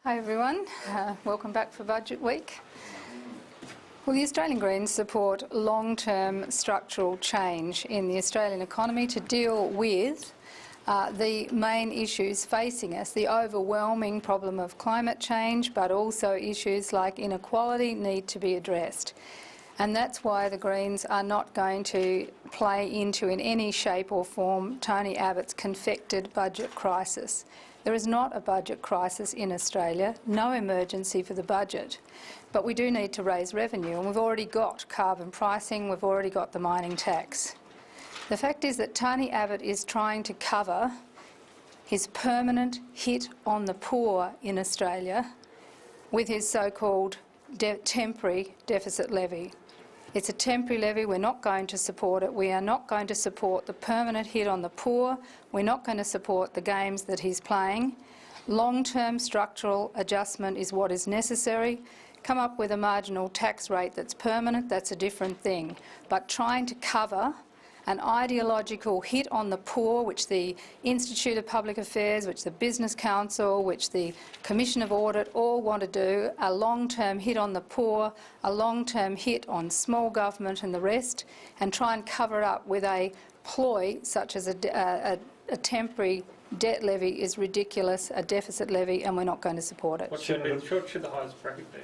Hi everyone, welcome back for Budget Week. Well, the Australian Greens support long-term structural change in the Australian economy to deal with the main issues facing us. The overwhelming problem of climate change, but also issues like inequality need to be addressed. And that's why the Greens are not going to play into, in any shape or form, Tony Abbott's confected budget crisis. There is not a budget crisis in Australia, no emergency for the budget, but we do need to raise revenue, and we've already got carbon pricing, we've already got the mining tax. The fact is that Tony Abbott is trying to cover his permanent hit on the poor in Australia with his so-called temporary deficit levy. It's a temporary levy. We're not going to support it. We are not going to support the permanent hit on the poor. We're not going to support the games that he's playing. Long-term structural adjustment is what is necessary. Come up with a marginal tax rate that's permanent, that's a different thing. But trying to cover an ideological hit on the poor, which the Institute of Public Affairs, which the Business Council, which the Commission of Audit all want to do, a long-term hit on the poor, a long-term hit on small government and the rest, and try and cover it up with a ploy such as a temporary debt levy is ridiculous, a deficit levy, and we're not going to support it. What should the highest bracket be?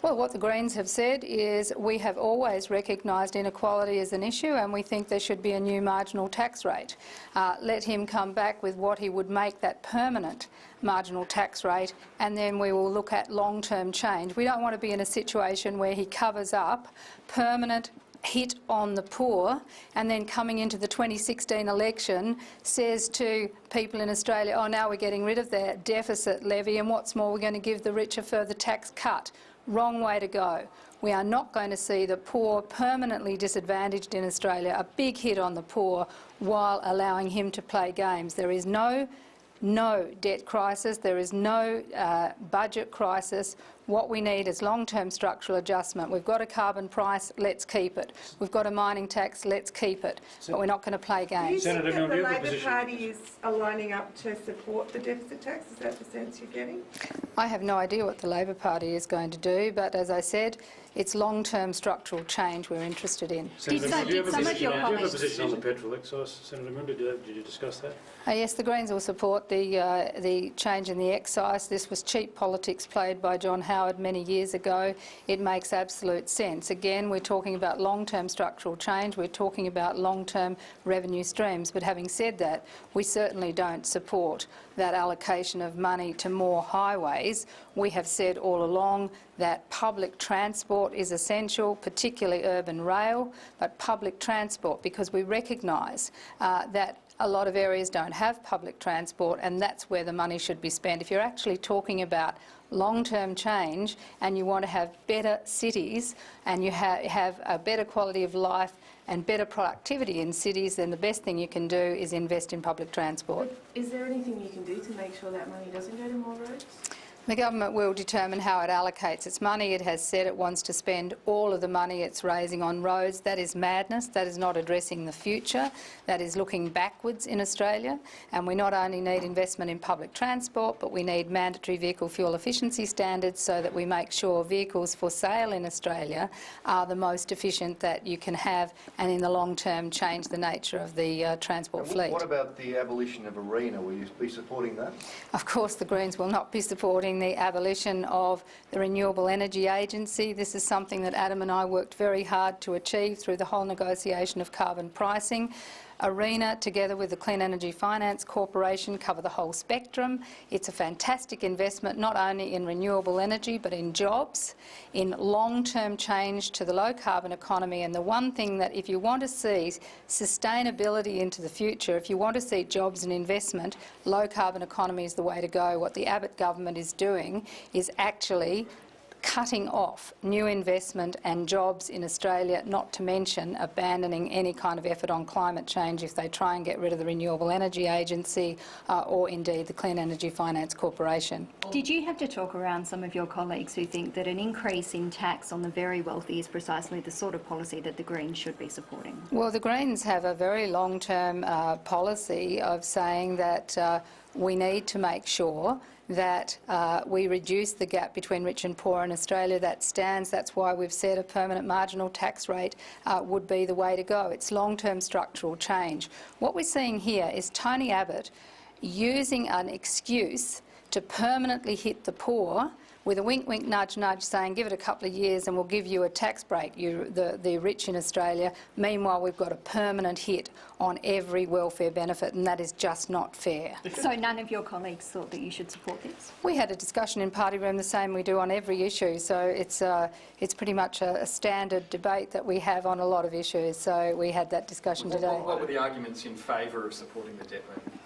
Well, what the Greens have said is we have always recognised inequality as an issue, and we think there should be a new marginal tax rate. Let him come back with what he would make that permanent marginal tax rate, and then we will look at long-term change. We don't want to be in a situation where he covers up permanent hit on the poor and then coming into the 2016 election says to people in Australia, oh, now we're getting rid of their deficit levy, and what's more, we're going to give the rich a further tax cut. Wrong way to go. We are not going to see the poor permanently disadvantaged in Australia, a big hit on the poor, while allowing him to play games. There is no debt crisis, there is no budget crisis. What we need is long-term structural adjustment. We've got a carbon price, let's keep it. We've got a mining tax, let's keep it. But we're not going to play games. Do you think that the Labor Party are lining up to support the deficit tax? Is that the sense you're getting? I have no idea what the Labor Party is going to do, but as I said, it's long-term structural change we're interested in. Did some of your colleagues... Do you have a position on the petrol excise, Senator Milne? Did you discuss that? Yes, the Greens will support the change in the excise. This was cheap politics played by John Howard many years ago. It makes absolute sense. Again, we're talking about long-term structural change. We're talking about long-term revenue streams. But having said that, we certainly don't support that allocation of money to more highways. We have said all along that public transport is essential, particularly urban rail, but public transport, because we recognise that a lot of areas don't have public transport, and that's where the money should be spent. If you're actually talking about long-term change and you want to have better cities and you have a better quality of life and better productivity in cities, then the best thing you can do is invest in public transport. But is there anything you can do to make sure that money doesn't go to more roads? The government will determine how it allocates its money. It has said it wants to spend all of the money it's raising on roads. That is madness. That is not addressing the future. That is looking backwards in Australia. And we not only need investment in public transport, but we need mandatory vehicle fuel efficiency standards so that we make sure vehicles for sale in Australia are the most efficient that you can have, and in the long term change the nature of the transport fleet. What about the abolition of ARENA? Will you be supporting that? Of course the Greens will not be supporting the abolition of the Renewable Energy Agency. This is something that Adam and I worked very hard to achieve through the whole negotiation of carbon pricing. ARENA, together with the Clean Energy Finance Corporation, cover the whole spectrum. It's a fantastic investment not only in renewable energy but in jobs, in long-term change to the low-carbon economy. And the one thing that, if you want to see sustainability into the future, if you want to see jobs and investment, low-carbon economy is the way to go. What the Abbott government is doing is actually cutting off new investment and jobs in Australia, not to mention abandoning any kind of effort on climate change if they try and get rid of the Renewable Energy Agency or indeed the Clean Energy Finance Corporation. Did you have to talk around some of your colleagues who think that an increase in tax on the very wealthy is precisely the sort of policy that the Greens should be supporting? Well, the Greens have a very long-term policy of saying that we need to make sure that we reduce the gap between rich and poor in Australia. That stands. That's why we've said a permanent marginal tax rate would be the way to go. It's long-term structural change. What we're seeing here is Tony Abbott using an excuse to permanently hit the poor with a wink, wink, nudge, nudge, saying give it a couple of years and we'll give you a tax break, the rich in Australia. Meanwhile, we've got a permanent hit on every welfare benefit, and that is just not fair. So none of your colleagues thought that you should support this? We had a discussion in party room, the same we do on every issue, so it's pretty much a standard debate that we have on a lot of issues, so we had that discussion today. What were the arguments in favour of supporting the debt levy?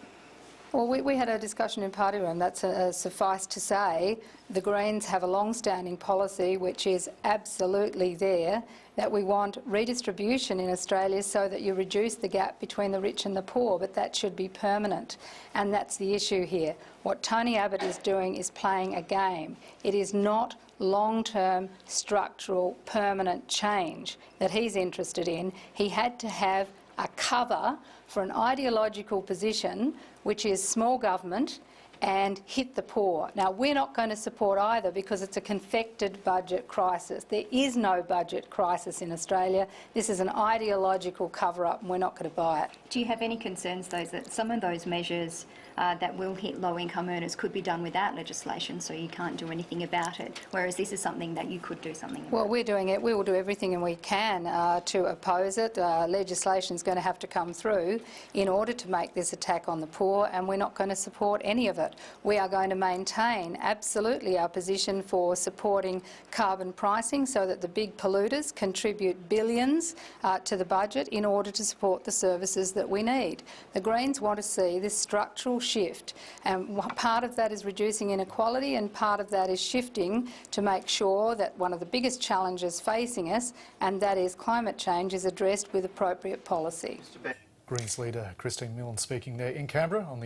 Well, we had a discussion in party room. That's suffice to say, the Greens have a long-standing policy which is absolutely there, that we want redistribution in Australia so that you reduce the gap between the rich and the poor, but that should be permanent. And that's the issue here. What Tony Abbott is doing is playing a game. It is not long-term, structural, permanent change that he's interested in. He had to have a cover for an ideological position which is small government and hit the poor. Now, we're not going to support either because it's a confected budget crisis. There is no budget crisis in Australia. This is an ideological cover-up and we're not going to buy it. Do you have any concerns, though, that some of those measures that will hit low-income earners could be done without legislation, so you can't do anything about it, whereas this is something that you could do something about? Well, we're doing it. We will do everything and we can to oppose it. Legislation is going to have to come through in order to make this attack on the poor, and we're not going to support any of it. We are going to maintain absolutely our position for supporting carbon pricing so that the big polluters contribute billions to the budget in order to support the services that we need. The Greens want to see this structural shift, and part of that is reducing inequality and part of that is shifting to make sure that one of the biggest challenges facing us, and that is climate change, is addressed with appropriate policy. Greens leader Christine Milne speaking there in Canberra on the